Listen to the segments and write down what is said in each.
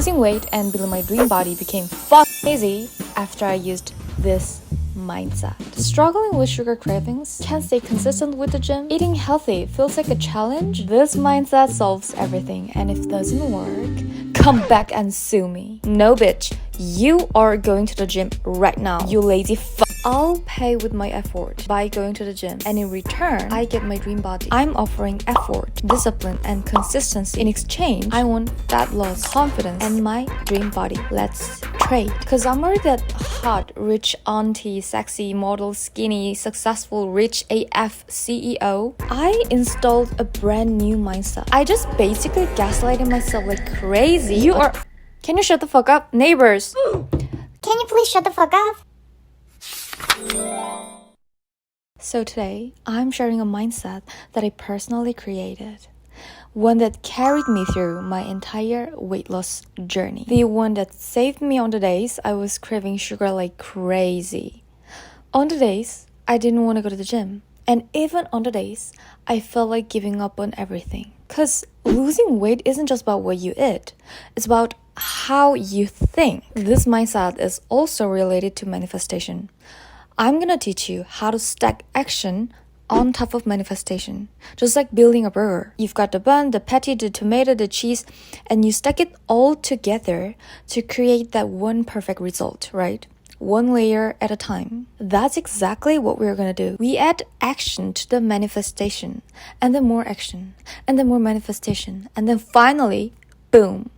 Losing weight and building my dream body became fucking easy after I used this mindset. Struggling with sugar cravings, can't stay consistent with the gym, eating healthy feels like a challenge. This mindset solves everything, and if it doesn't work, come back and sue me. No bitch, you are going to the gym right now, you lazy fuck. I'll pay with my effort by going to the gym, and in return, I get my dream body. I'm offering effort, discipline, and consistency. In exchange, I want fat loss, confidence, and my dream body. Let's trade. Cause I'm already that hot, rich auntie, sexy, model, skinny, successful, rich AF CEO. I installed a brand new mindset. I just basically gaslighting myself like crazy. Can you shut the fuck up? Neighbors! Can you please shut the fuck up? So today, I'm sharing a mindset that I personally created. One that carried me through my entire weight loss journey. The one that saved me on the days I was craving sugar like crazy. On the days I didn't want to go to the gym. And even on the days I felt like giving up on everything. Cause losing weight isn't just about what you eat. It's about how you think. This mindset is also related to manifestation. I'm gonna teach you how to stack action on top of manifestation. Just like building a burger. You've got the bun, the patty, the tomato, the cheese, and you stack it all together to create that one perfect result, right? One layer at a time. That's exactly what we're gonna do. We add action to the manifestation, and then more action, and then more manifestation, and then finally, boom.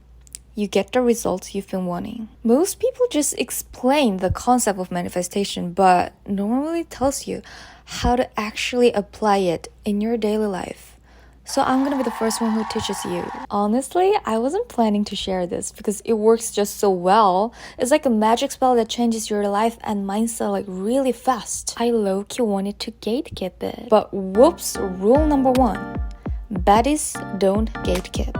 You get the results you've been wanting. Most people just explain the concept of manifestation, but no one really tells you how to actually apply it in your daily life. So I'm gonna be the first one who teaches you. Honestly, I wasn't planning to share this because it works just so well. It's like a magic spell that changes your life and mindset like really fast. I low-key wanted to gatekeep it. But whoops, rule number 1. Baddies don't gatekeep.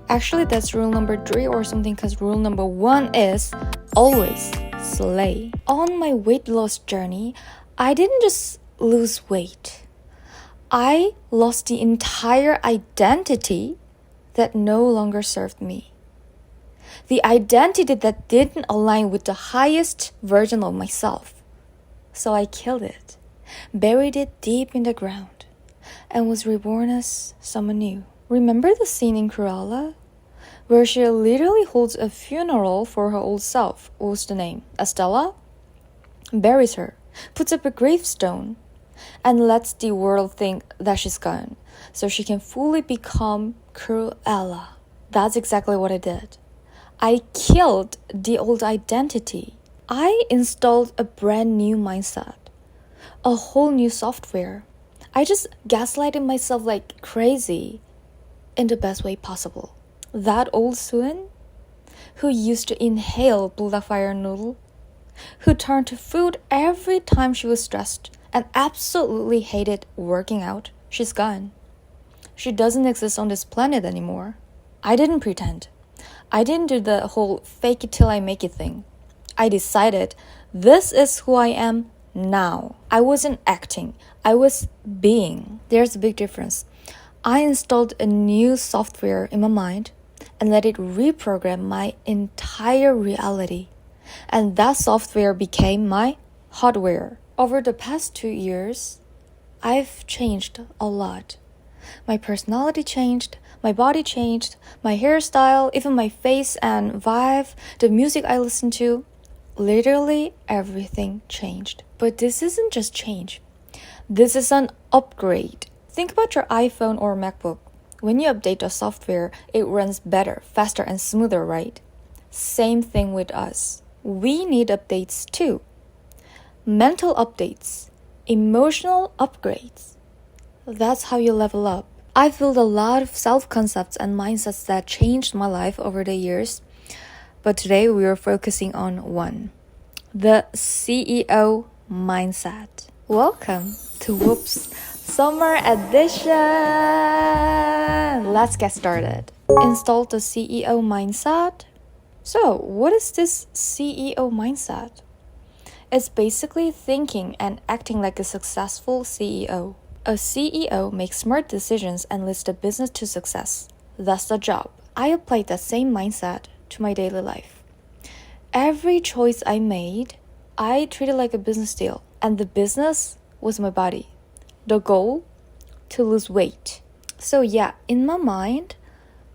Actually, that's rule number 3 or something, because rule number 1 is always slay. On my weight loss journey, I didn't just lose weight. I lost the entire identity that no longer served me. The identity that didn't align with the highest version of myself. So I killed it, buried it deep in the ground, and was reborn as someone new. Remember the scene in Cruella? Where she literally holds a funeral for her old self. What's the name? Estella? Buries her, puts up a gravestone, and lets the world think that she's gone, so she can fully become Cruella. That's exactly what I did. I killed the old identity. I installed a brand new mindset, a whole new software. I just gaslighted myself like crazy in the best way possible. That old Suen, who used to inhale bulldog fire noodle, who turned to food every time she was stressed and absolutely hated working out, she's gone. She doesn't exist on this planet anymore. I didn't pretend. I didn't do the whole fake it till I make it thing. I decided this is who I am now. I wasn't acting. I was being. There's a big difference. I installed a new software in my mind and let it reprogram my entire reality. And that software became my hardware. Over the past 2 years, I've changed a lot. My personality changed, my body changed, my hairstyle, even my face and vibe, the music I listen to. Literally everything changed. But this isn't just change. This is an upgrade. Think about your iPhone or MacBook. When you update the software, it runs better, faster, and smoother, right? Same thing with us. We need updates too. Mental updates, emotional upgrades. That's how you level up. I've built a lot of self-concepts and mindsets that changed my life over the years. But today we are focusing on one. The CEO mindset. Welcome to Whoops Summer Edition! Let's get started. Install the CEO mindset. So, what is this CEO mindset? It's basically thinking and acting like a successful CEO. A CEO makes smart decisions and leads the business to success. That's the job. I applied that same mindset to my daily life. Every choice I made, I treated like a business deal. And the business was my body. The goal? To lose weight. So yeah, in my mind,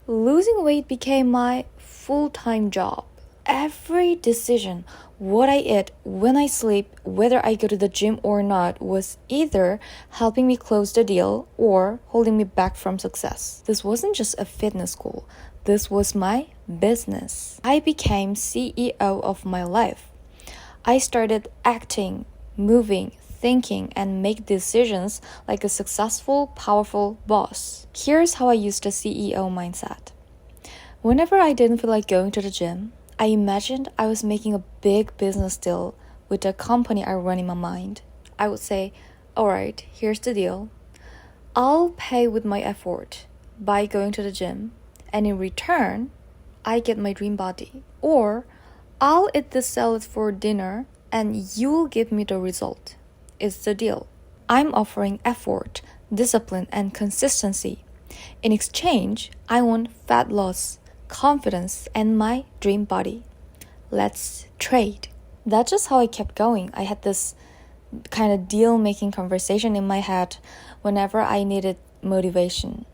losing weight became my full-time job. Every decision, what I eat, when I sleep, whether I go to the gym or not, was either helping me close the deal or holding me back from success. This wasn't just a fitness goal. This was my business. I became CEO of my life. I started acting, moving, thinking, and make decisions like a successful, powerful boss. Here's how I used the CEO mindset. Whenever I didn't feel like going to the gym, I imagined I was making a big business deal with the company I run in my mind. I would say, alright, here's the deal. I'll pay with my effort by going to the gym, and in return, I get my dream body. Or, I'll eat this salad for dinner, and you'll give me the result. It's the deal. I'm offering effort, discipline, and consistency. In exchange, I want fat loss, confidence, and my dream body. Let's trade. That's just how I kept going. I had this kind of deal-making conversation in my head whenever I needed motivation.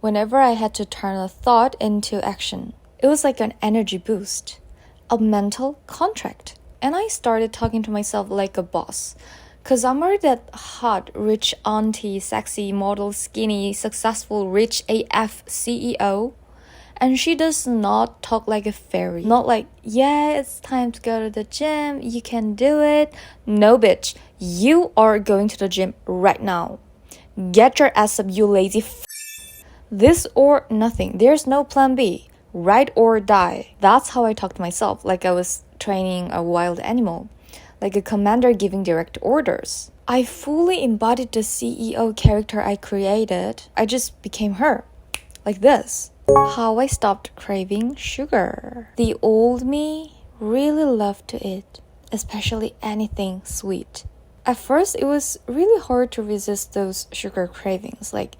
Whenever I had to turn a thought into action. It was like an energy boost, a mental contract. And I started talking to myself like a boss. Cause I'm already that hot, rich auntie, sexy, model, skinny, successful, rich AF CEO. And she does not talk like a fairy. Not like, yeah, it's time to go to the gym. You can do it. No, bitch. You are going to the gym right now. Get your ass up, you lazy This or nothing. There's no plan B. Ride or die. That's how I talk to myself, like I was training a wild animal. Like a commander giving direct orders. I fully embodied the CEO character I created. I just became her. Like this. How I stopped craving sugar. The old me really loved to eat, especially anything sweet. At first, it was really hard to resist those sugar cravings, like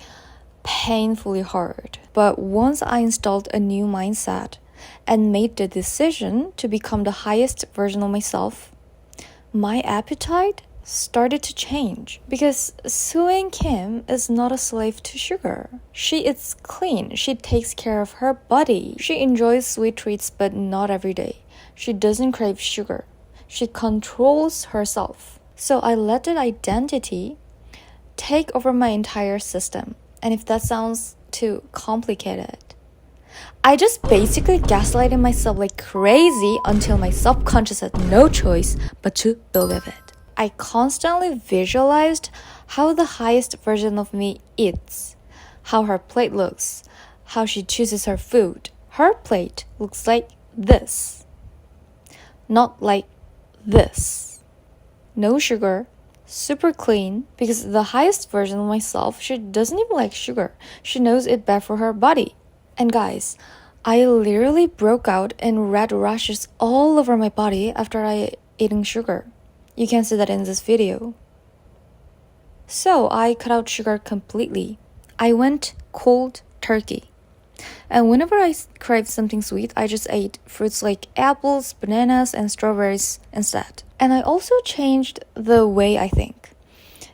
painfully hard. But once I installed a new mindset and made the decision to become the highest version of myself, my appetite started to change because Suing Kim is not a slave to sugar. She eats clean. She takes care of her body. She enjoys sweet treats, but not every day. She doesn't crave sugar. She controls herself. So I let that identity take over my entire system. And if that sounds too complicated, I just basically gaslighted myself like crazy until my subconscious had no choice but to believe it. I constantly visualized how the highest version of me eats, how her plate looks, how she chooses her food. Her plate looks like this, not like this. No sugar, super clean, because the highest version of myself, she doesn't even like sugar. She knows it's bad for her body. And guys, I literally broke out in red rashes all over my body after I eating sugar. You can see that in this video. So I cut out sugar completely. I went cold turkey. And whenever I craved something sweet, I just ate fruits like apples, bananas, and strawberries instead. And I also changed the way I think.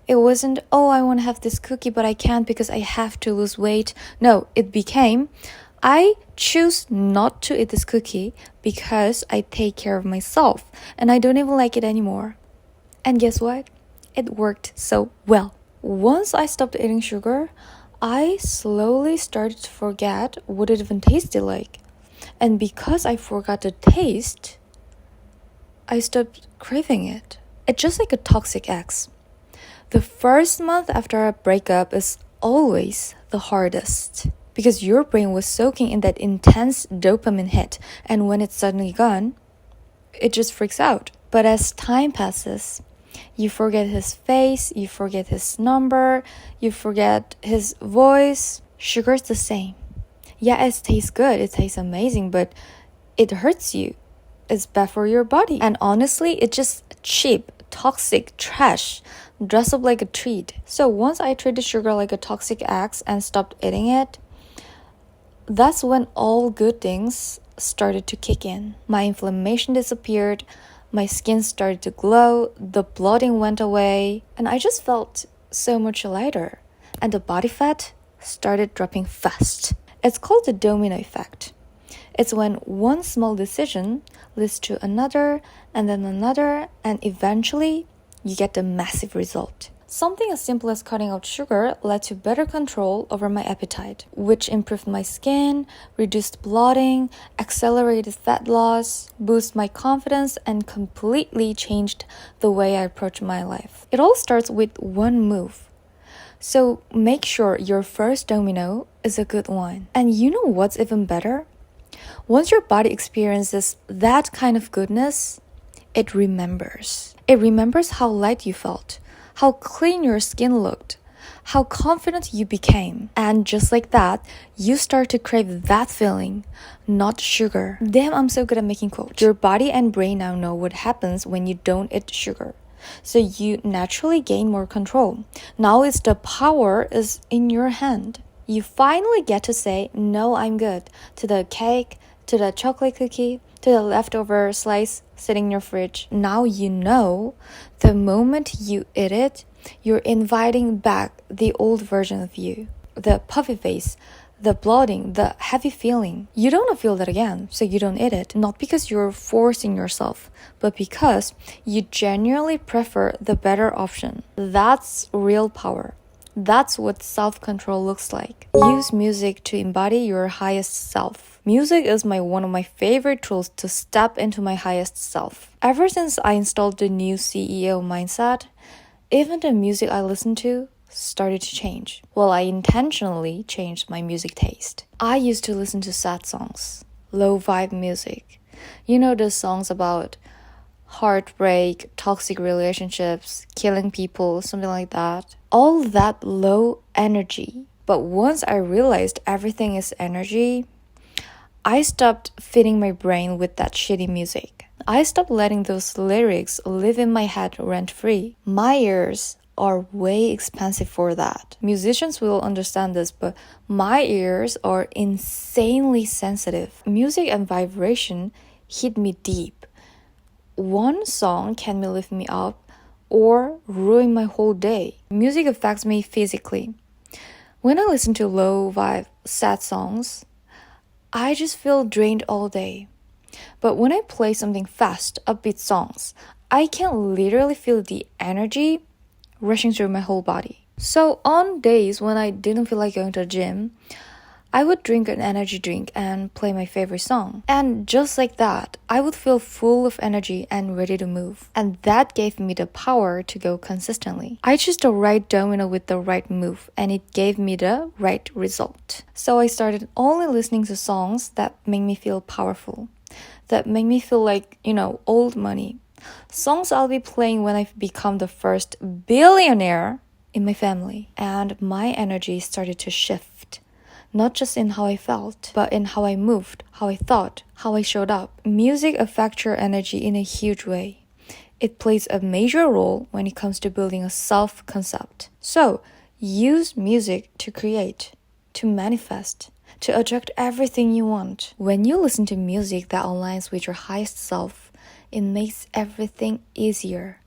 It wasn't, oh, I want to have this cookie, but I can't because I have to lose weight. No, it became, I choose not to eat this cookie because I take care of myself and I don't even like it anymore. And guess what? It worked so well. Once I stopped eating sugar, I slowly started to forget what it even tasted like. And because I forgot the taste, I stopped craving it. It's just like a toxic ex. The first month after a breakup is always the hardest because your brain was soaking in that intense dopamine hit, and when it's suddenly gone, it just freaks out. But as time passes, you forget his face, you forget his number, you forget his voice. Sugar's the same. Yeah, it tastes good, it tastes amazing, but it hurts you. It's bad for your body. And honestly, it's just cheap, toxic trash, dressed up like a treat. So once I treated sugar like a toxic ex and stopped eating it, That's when all good things started to kick in. My inflammation disappeared, my skin started to glow, the bloating went away, and I just felt so much lighter. And the body fat started dropping fast. It's called the domino effect. It's when one small decision leads to another, and then another, and eventually you get the massive result. Something as simple as cutting out sugar led to better control over my appetite, which improved my skin, reduced bloating, accelerated fat loss, boosted my confidence, and completely changed the way I approach my life. It all starts with one move. So make sure your first domino is a good one. And you know what's even better? Once your body experiences that kind of goodness, it remembers. It remembers how light you felt, how clean your skin looked, how confident you became. And just like that, you start to crave that feeling, not sugar. Damn, I'm so good at making quotes. Your body and brain now know what happens when you don't eat sugar. So you naturally gain more control. Now it's the power is in your hand. You finally get to say, no, I'm good, to the cake, to the chocolate cookie, to the leftover slice sitting in your fridge. Now you know the moment you eat it, you're inviting back the old version of you. The puffy face, the bloating, the heavy feeling. You don't want to feel that again, so you don't eat it. Not because you're forcing yourself, but because you genuinely prefer the better option. That's real power. That's what self-control looks like. Use music to embody your highest self. Music is one of my favorite tools to step into my highest self. Ever since I installed the new CEO mindset, even the music I listen to started to change. Well, I intentionally changed my music taste. I used to listen to sad songs, low vibe music. You know, the songs about heartbreak, toxic relationships, killing people, something like that. All that low energy. But once I realized everything is energy, I stopped feeding my brain with that shitty music. I stopped letting those lyrics live in my head rent-free. My ears are way expensive for that. Musicians will understand this, but my ears are insanely sensitive. Music and vibration hit me deep. One song can lift me up or ruin my whole day. Music affects me physically. When I listen to low vibe, sad songs, I just feel drained all day. But when I play something fast, upbeat songs, I can literally feel the energy rushing through my whole body. So on days when I didn't feel like going to the gym, I would drink an energy drink and play my favorite song. And just like that, I would feel full of energy and ready to move. And that gave me the power to go consistently. I chose the right domino with the right move, and it gave me the right result. So I started only listening to songs that make me feel powerful, that make me feel like, old money. Songs I'll be playing when I've become the first billionaire in my family. And my energy started to shift. Not just in how I felt, but in how I moved, how I thought, how I showed up. Music affects your energy in a huge way. It plays a major role when it comes to building a self-concept. So, use music to create, to manifest, to attract everything you want. When you listen to music that aligns with your highest self, it makes everything easier,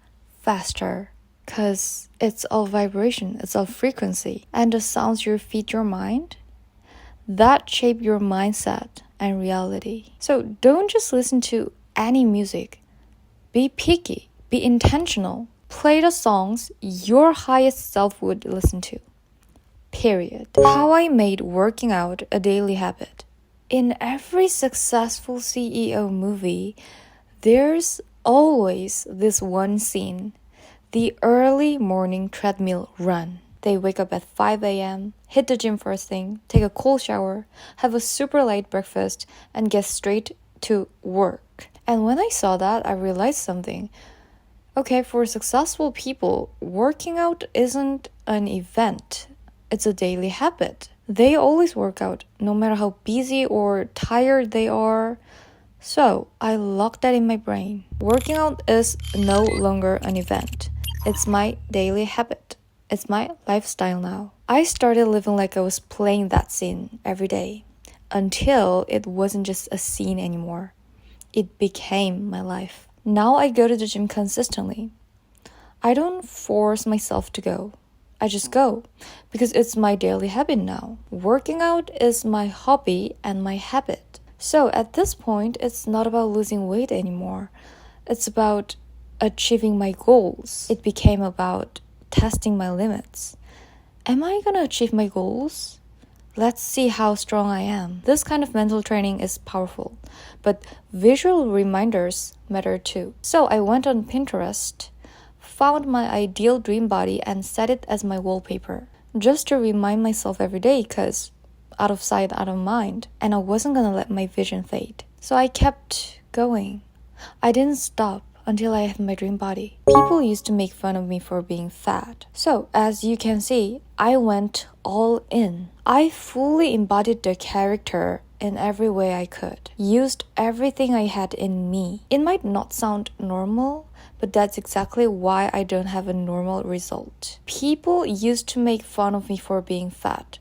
faster, because it's all vibration, it's all frequency. And the sounds you feed your mind, that shape your mindset and reality. So don't just listen to any music. Be picky, be intentional. Play the songs your highest self would listen to. Period. How I made working out a daily habit. In every successful CEO movie, there's always this one scene, the early morning treadmill run. They wake up at 5 a.m., hit the gym first thing, take a cold shower, have a super light breakfast, and get straight to work. And when I saw that, I realized something. Okay, for successful people, working out isn't an event. It's a daily habit. They always work out, no matter how busy or tired they are. So, I locked that in my brain. Working out is no longer an event. It's my daily habit. It's my lifestyle now. I started living like I was playing that scene every day. until it wasn't just a scene anymore. It became my life. Now I go to the gym consistently. I don't force myself to go. I just go because it's my daily habit now. Working out is my hobby and my habit. So at this point, it's not about losing weight anymore. It's about achieving my goals. It became about testing my limits. Am I gonna achieve my goals? Let's see how strong I am. This kind of mental training is powerful, but visual reminders matter too. So I went on Pinterest, found my ideal dream body and set it as my wallpaper, just to remind myself every day because out of sight, out of mind, and I wasn't gonna let my vision fade. So I kept going. I didn't stop until I had my dream body. People used to make fun of me for being fat. So as you can see, I went all in. I fully embodied the character in every way I could. Used everything I had in me. It might not sound normal, but that's exactly why I don't have a normal result. People used to make fun of me for being fat.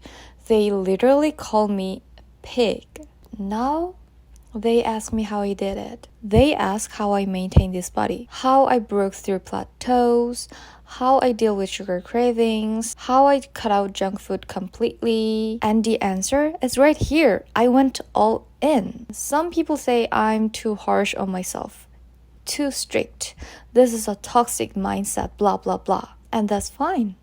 They literally call me pig. Now, they ask me how I did it. They ask how I maintain this body, how I broke through plateaus, how I deal with sugar cravings, how I cut out junk food completely. And the answer is right here. I went all in. Some people say I'm too harsh on myself, too strict. This is a toxic mindset, blah, blah, blah. And that's fine.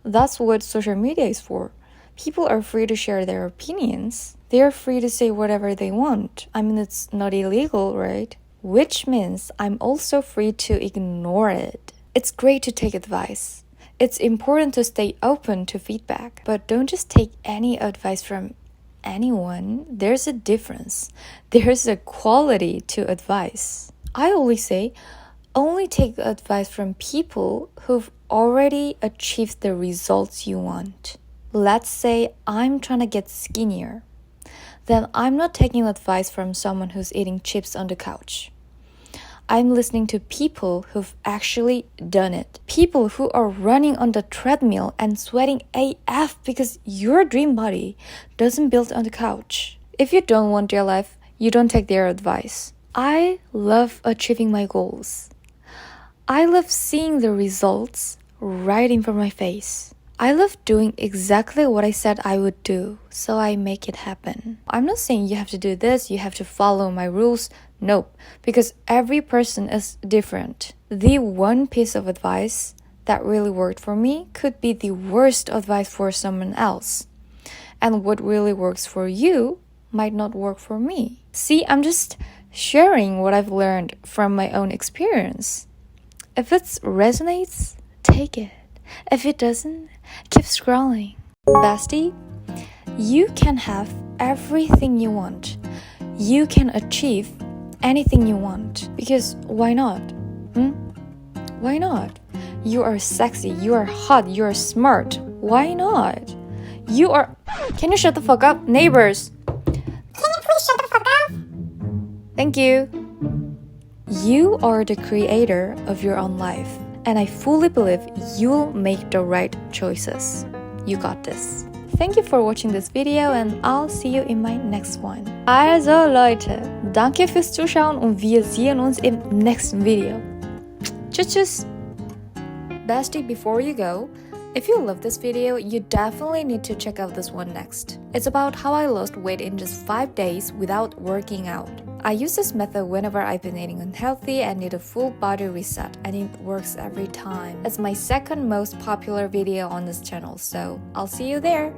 That's what social media is for. People are free to share their opinions. They are free to say whatever they want. I mean, it's not illegal, right? Which means I'm also free to ignore it. It's great to take advice. It's important to stay open to feedback. But don't just take any advice from anyone. There's a difference. There's a quality to advice. I always say, only take advice from people who've already achieved the results you want. Let's say I'm trying to get skinnier. Then I'm not taking advice from someone who's eating chips on the couch. I'm listening to people who've actually done it. People who are running on the treadmill and sweating AF because your dream body doesn't build on the couch. If you don't want their life, you don't take their advice. I love achieving my goals. I love seeing the results right in front of my face. I love doing exactly what I said I would do, so I make it happen. I'm not saying you have to do this, you have to follow my rules. Nope, because every person is different. The one piece of advice that really worked for me could be the worst advice for someone else. And what really works for you might not work for me. See, I'm just sharing what I've learned from my own experience. If it resonates, take it. If it doesn't, keep scrolling. Bestie, you can have everything you want. You can achieve anything you want. Because why not? Why not? You are sexy, you are hot, you are smart. Why not? You are... Can you shut the fuck up? Neighbors! Can you please shut the fuck up? Thank you. You are the creator of your own life. And I fully believe you'll make the right choices. You got this. Thank you for watching this video and I'll see you in my next one. Also Leute, danke fürs Zuschauen und wir sehen uns im nächsten Video. Tschüss, tschüss. Bestie, before you go, if you love this video, you definitely need to check out this one next. It's about how I lost weight in just 5 days without working out. I use this method whenever I've been eating unhealthy and need a full body reset, and it works every time. It's my second most popular video on this channel, so I'll see you there.